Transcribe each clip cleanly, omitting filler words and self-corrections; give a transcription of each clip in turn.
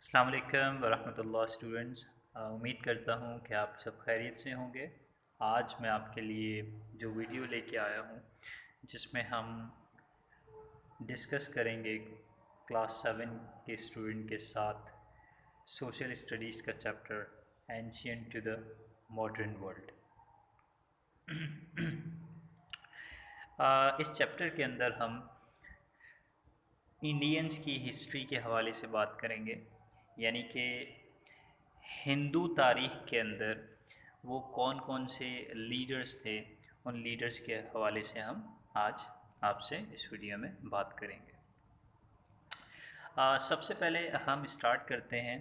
السلام علیکم ورحمۃ اللہ اسٹوڈنٹس، امید کرتا ہوں کہ آپ سب خیریت سے ہوں گے۔ آج میں آپ کے لیے جو ویڈیو لے کے آیا ہوں جس میں ہم ڈسکس کریں گے کلاس 7 کے اسٹوڈنٹ کے ساتھ سوشل اسٹڈیز کا chapter ancient to the modern world. اس چیپٹر کے اندر ہم انڈینس کی ہسٹری کے حوالے سے بات کریں گے، یعنی کہ ہندو تاریخ کے اندر وہ کون کون سے لیڈرز تھے، ان لیڈرز کے حوالے سے ہم آج آپ سے اس ویڈیو میں بات کریں گے۔ سب سے پہلے ہم اسٹارٹ کرتے ہیں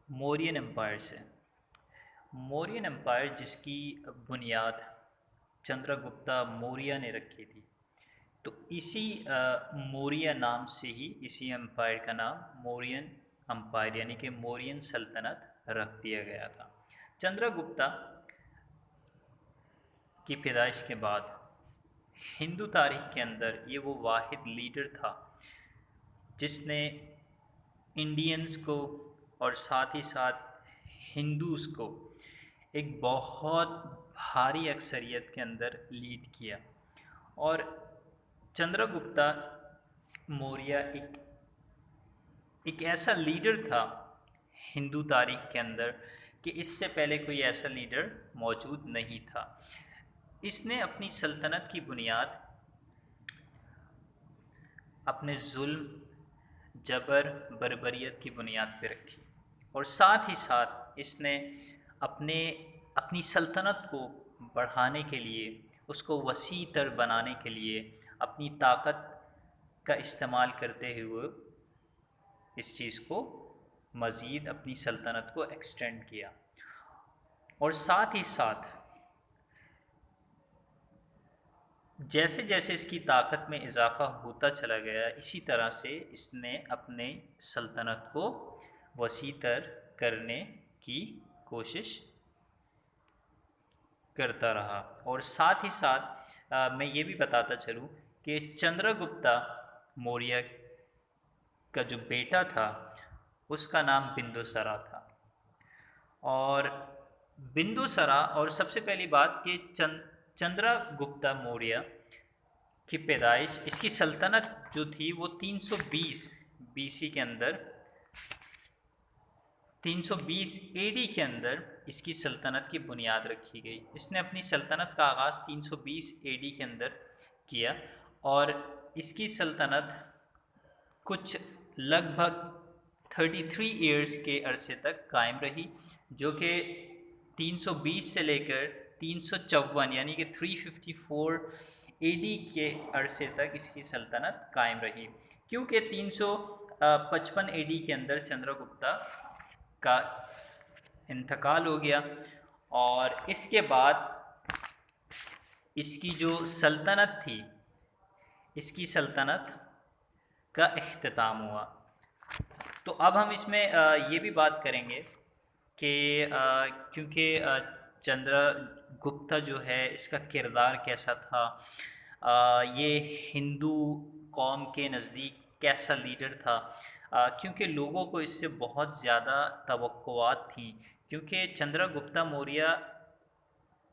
مورین امپائر سے۔ مورین امپائر جس کی بنیاد چندرا گپتا موریہ نے رکھی تھی، تو اسی موریہ نام سے ہی اسی امپائر کا نام مورین امپائر یعنی کہ مورین سلطنت رکھ دیا گیا تھا۔ چندرا گپتا کی پیدائش کے بعد ہندو تاریخ کے اندر یہ وہ واحد لیڈر تھا جس نے انڈینز کو اور ساتھ ہی ساتھ ہندوز کو ایک بہت بھاری اکثریت کے اندر لیڈ کیا۔ اور چندرا گپتا موریہ ایک ایسا لیڈر تھا ہندو تاریخ کے اندر کہ اس سے پہلے کوئی ایسا لیڈر موجود نہیں تھا۔ اس نے اپنی سلطنت کی بنیاد اپنے ظلم، جبر، بربریت کی بنیاد پہ رکھی، اور ساتھ ہی ساتھ اس نے اپنی سلطنت کو بڑھانے کے لیے، اس کو وسیع تر بنانے کے لیے اپنی طاقت کا استعمال کرتے ہوئے اس چیز کو مزید اپنی سلطنت کو ایکسٹینڈ کیا۔ اور ساتھ ہی ساتھ جیسے جیسے اس کی طاقت میں اضافہ ہوتا چلا گیا، اسی طرح سے اس نے اپنے سلطنت کو وسیع تر کرنے کی کوشش کرتا رہا۔ اور ساتھ ہی ساتھ میں یہ بھی بتاتا چلوں کہ چندرا گپتا موریہ کا جو بیٹا تھا اس کا نام بندوسرا تھا۔ اور بندوسرا، اور سب سے پہلی بات کہ چندرا گپتا موریہ کی پیدائش، اس کی سلطنت جو تھی وہ 320 بی سی کے اندر، 320 اے ڈی کے اندر اس کی سلطنت کی بنیاد رکھی گئی۔ اس نے اپنی سلطنت کا آغاز 320 اے ڈی کے اندر کیا، اور اس کی سلطنت کچھ لگ بھگ 33 ایئرز کے عرصے تک قائم رہی، جو کہ 320 سے لے کر 354 یعنی کہ 354 اے ڈی کے عرصے تک اس کی سلطنت قائم رہی، کیونکہ 355 اے ڈی کے اندر چندرا گپتا کا انتقال ہو گیا، اور اس کے بعد اس کی جو سلطنت تھی، اس کی سلطنت کا اختتام ہوا۔ تو اب ہم اس میں یہ بھی بات کریں گے کہ کیونکہ چندرا گپتا جو ہے اس کا کردار کیسا تھا، یہ ہندو قوم کے نزدیک کیسا لیڈر تھا، کیونکہ لوگوں کو اس سے بہت زیادہ توقعات تھیں، کیونکہ چندرا گپتا موریہ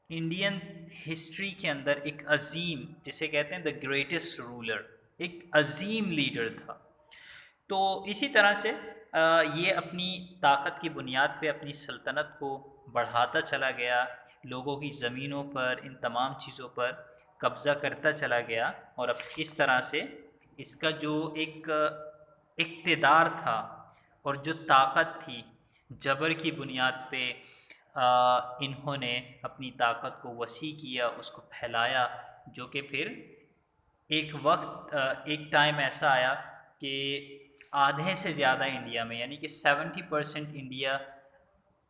انڈین ہسٹری کے اندر ایک عظیم، جسے کہتے ہیں دا گریٹسٹ رولر، ایک عظیم لیڈر تھا۔ تو اسی طرح سے یہ اپنی طاقت کی بنیاد پہ اپنی سلطنت کو بڑھاتا چلا گیا، لوگوں کی زمینوں پر، ان تمام چیزوں پر قبضہ کرتا چلا گیا، اور اب اس طرح سے اس کا جو ایک اقتدار تھا اور جو طاقت تھی، جبر کی بنیاد پہ انہوں نے اپنی طاقت کو وسیع کیا، اس کو پھیلایا، جو کہ پھر ایک وقت ایک ٹائم ایسا آیا کہ آدھے سے زیادہ انڈیا میں، یعنی کہ 70%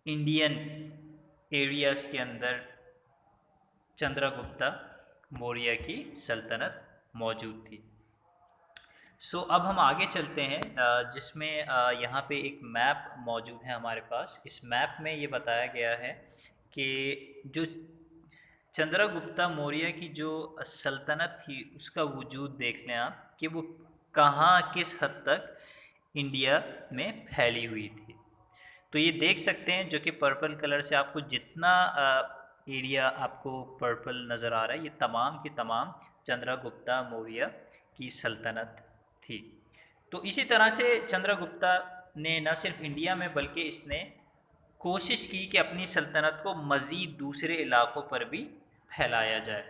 انڈین ایریاز کے اندر چندرا گپتا موریہ کی سلطنت موجود تھی۔ اب ہم آگے چلتے ہیں، جس میں یہاں پہ ایک میپ موجود ہے ہمارے پاس۔ اس میپ میں یہ بتایا گیا ہے کہ جو چندرا گپتا موریہ کی جو سلطنت تھی اس کا وجود دیکھ لیں آپ کہ وہ کہاں، کس حد تک انڈیا میں پھیلی ہوئی تھی۔ تو یہ دیکھ سکتے ہیں جو کہ پرپل کلر سے آپ کو جتنا ایریا آپ کو پرپل نظر آ رہا ہے، یہ تمام کی تمام چندرا گپتا موریہ کی سلطنت تھی۔ تو اسی طرح سے چندرا گپتا نے نہ صرف انڈیا میں بلکہ اس نے کوشش کی کہ اپنی سلطنت کو مزید دوسرے علاقوں پر بھی پھیلایا جائے۔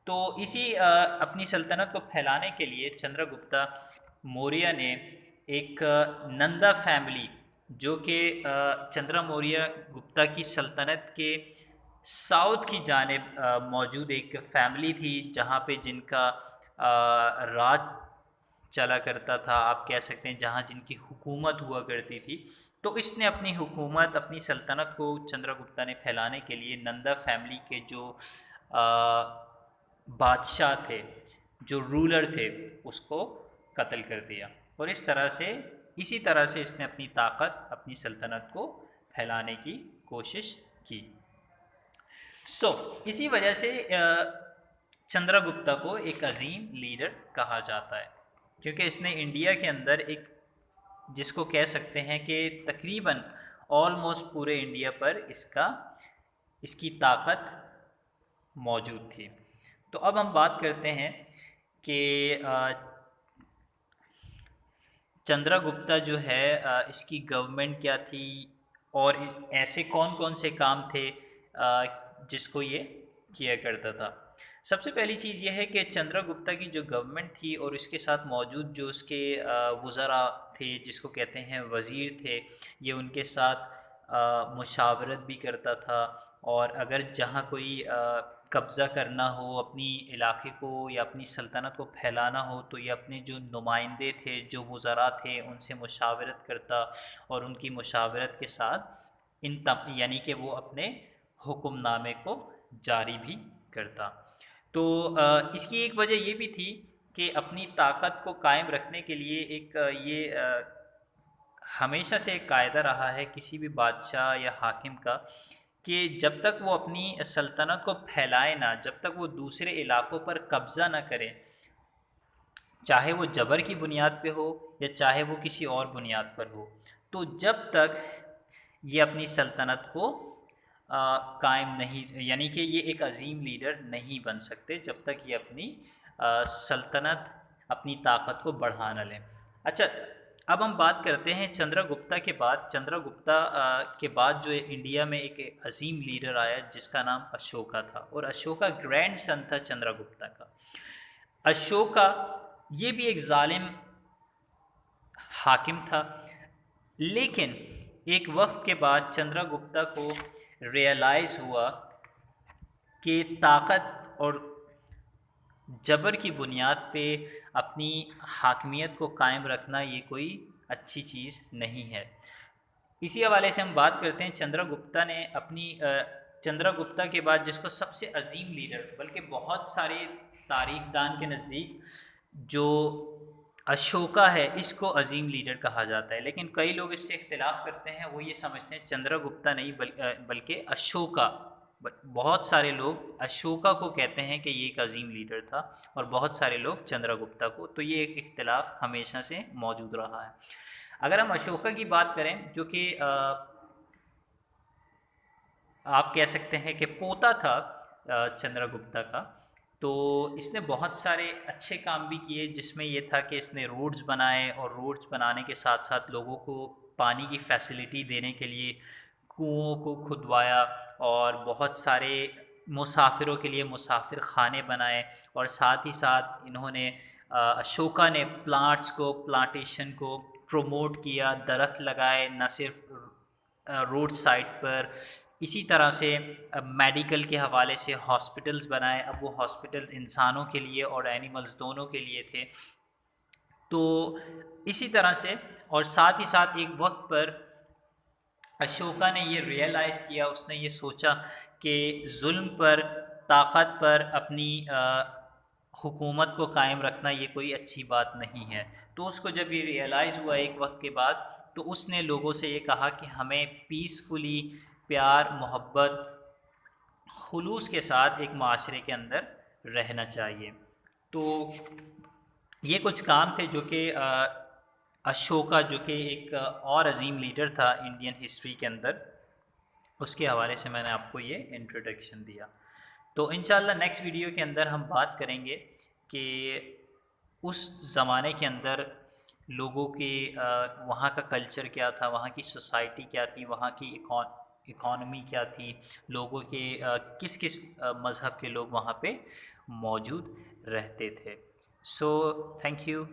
تو اسی اپنی سلطنت کو پھیلانے کے لیے چندرا گپتا موریہ نے ایک نندا فیملی، جو کہ چندرا موریہ گپتا کی سلطنت کے ساؤتھ کی جانب موجود ایک فیملی تھی، جہاں پہ جن کا راج چلا کرتا تھا، آپ کہہ سکتے ہیں جہاں جن کی حکومت ہوا کرتی تھی۔ تو اس نے اپنی حکومت، اپنی سلطنت کو چندرا گپتا نے پھیلانے کے لیے نندا فیملی کے جو بادشاہ تھے، جو رولر تھے، اس کو قتل کر دیا، اور اسی طرح سے اس نے اپنی طاقت، اپنی سلطنت کو پھیلانے کی کوشش کی۔ اسی وجہ سے چندرا گپتا کو ایک عظیم لیڈر کہا جاتا ہے، کیونکہ اس نے انڈیا کے اندر ایک، جس کو کہہ سکتے ہیں کہ تقریباً آلموسٹ پورے انڈیا پر اس کی طاقت موجود تھی۔ تو اب ہم بات کرتے ہیں کہ چندرا گپتا جو ہے اس کی گورنمنٹ کیا تھی، اور ایسے کون کون سے کام تھے جس کو یہ کیا کرتا تھا۔ سب سے پہلی چیز یہ ہے کہ چندرا گپتا کی جو گورنمنٹ تھی اور اس کے ساتھ موجود جو اس کے وزراء تھے، جس کو کہتے ہیں وزیر تھے، یہ ان کے ساتھ مشاورت بھی کرتا تھا، اور اگر جہاں کوئی قبضہ کرنا ہو اپنی علاقے کو یا اپنی سلطنت کو پھیلانا ہو، تو یہ اپنے جو نمائندے تھے، جو وزراء تھے، ان سے مشاورت کرتا، اور ان کی مشاورت کے ساتھ یعنی کہ وہ اپنے حکم نامے کو جاری بھی کرتا۔ تو اس کی ایک وجہ یہ بھی تھی کہ اپنی طاقت کو قائم رکھنے کے لیے یہ ہمیشہ سے ایک قاعدہ رہا ہے کسی بھی بادشاہ یا حاکم کا، کہ جب تک وہ اپنی سلطنت کو پھیلائے نہ، جب تک وہ دوسرے علاقوں پر قبضہ نہ کرے، چاہے وہ جبر کی بنیاد پہ ہو یا چاہے وہ کسی اور بنیاد پر ہو، تو جب تک یہ اپنی سلطنت کو قائم نہیں، یعنی کہ یہ ایک عظیم لیڈر نہیں بن سکتے جب تک یہ اپنی سلطنت، اپنی طاقت کو بڑھا نہ لیں۔ اچھا، اب ہم بات کرتے ہیں چندرا گپتا کے بعد۔ چندرا گپتا کے بعد جو انڈیا میں ایک عظیم لیڈر آیا جس کا نام اشوکا تھا، اور اشوکا گرینڈ سن تھا چندرا گپتا کا۔ اشوکا یہ بھی ایک ظالم حاکم تھا، لیکن ایک وقت کے بعد چندرا گپتا کو ریئلائز ہوا کہ طاقت اور جبر کی بنیاد پہ اپنی حاکمیت کو قائم رکھنا یہ کوئی اچھی چیز نہیں ہے۔ اسی حوالے سے ہم بات کرتے ہیں چندرا گپتا کے بعد جس کو سب سے عظیم لیڈر، بلکہ بہت سارے تاریخ دان کے نزدیک جو اشوکا ہے اس کو عظیم لیڈر کہا جاتا ہے، لیکن کئی لوگ اس سے اختلاف کرتے ہیں، وہ یہ سمجھتے ہیں چندرا گپتا نہیں بلکہ اشوکا۔ بہت سارے لوگ اشوکا کو کہتے ہیں کہ یہ ایک عظیم لیڈر تھا، اور بہت سارے لوگ چندرا گپتا کو، تو یہ ایک اختلاف ہمیشہ سے موجود رہا ہے۔ اگر ہم اشوکا کی بات کریں، جو کہ آپ کہہ سکتے ہیں کہ پوتا تھا چندرا گپتا کا، تو اس نے بہت سارے اچھے کام بھی کیے، جس میں یہ تھا کہ اس نے روڈز بنائے، اور روڈز بنانے کے ساتھ ساتھ لوگوں کو پانی کی فیسلٹی دینے کے لیے کنوؤں کو کھدوایا، اور بہت سارے مسافروں کے لیے مسافر خانے بنائے، اور ساتھ ہی ساتھ انہوں نے اشوکا نے پلانٹیشن کو پروموٹ کیا، درخت لگائے نہ صرف روڈ سائڈ پر، اسی طرح سے میڈیکل کے حوالے سے ہاسپٹلز بنائے۔ اب وہ ہاسپٹلز انسانوں کے لیے اور اینیملز دونوں کے لیے تھے۔ تو اسی طرح سے، اور ساتھ ہی ساتھ ایک وقت پر اشوکا نے یہ ریئلائز کیا، اس نے یہ سوچا کہ ظلم پر، طاقت پر اپنی حکومت کو قائم رکھنا یہ کوئی اچھی بات نہیں ہے۔ تو اس کو جب یہ ریئلائز ہوا ایک وقت کے بعد، تو اس نے لوگوں سے یہ کہا کہ ہمیں پیسفلی، پیار، محبت، خلوص کے ساتھ ایک معاشرے کے اندر رہنا چاہیے۔ تو یہ کچھ کام تھے جو کہ اشوکا جو کہ ایک اور عظیم لیڈر تھا انڈین ہسٹری کے اندر، اس کے حوالے سے میں نے آپ کو یہ انٹروڈکشن دیا۔ تو انشاءاللہ نیکسٹ ویڈیو کے اندر ہم بات کریں گے کہ اس زمانے کے اندر لوگوں کے وہاں کا کلچر کیا تھا، وہاں کی سوسائٹی کیا تھی، وہاں کی اکانومی کیا تھی، لوگوں کے کس کس مذہب کے لوگ وہاں پہ موجود رہتے تھے۔ So thank you.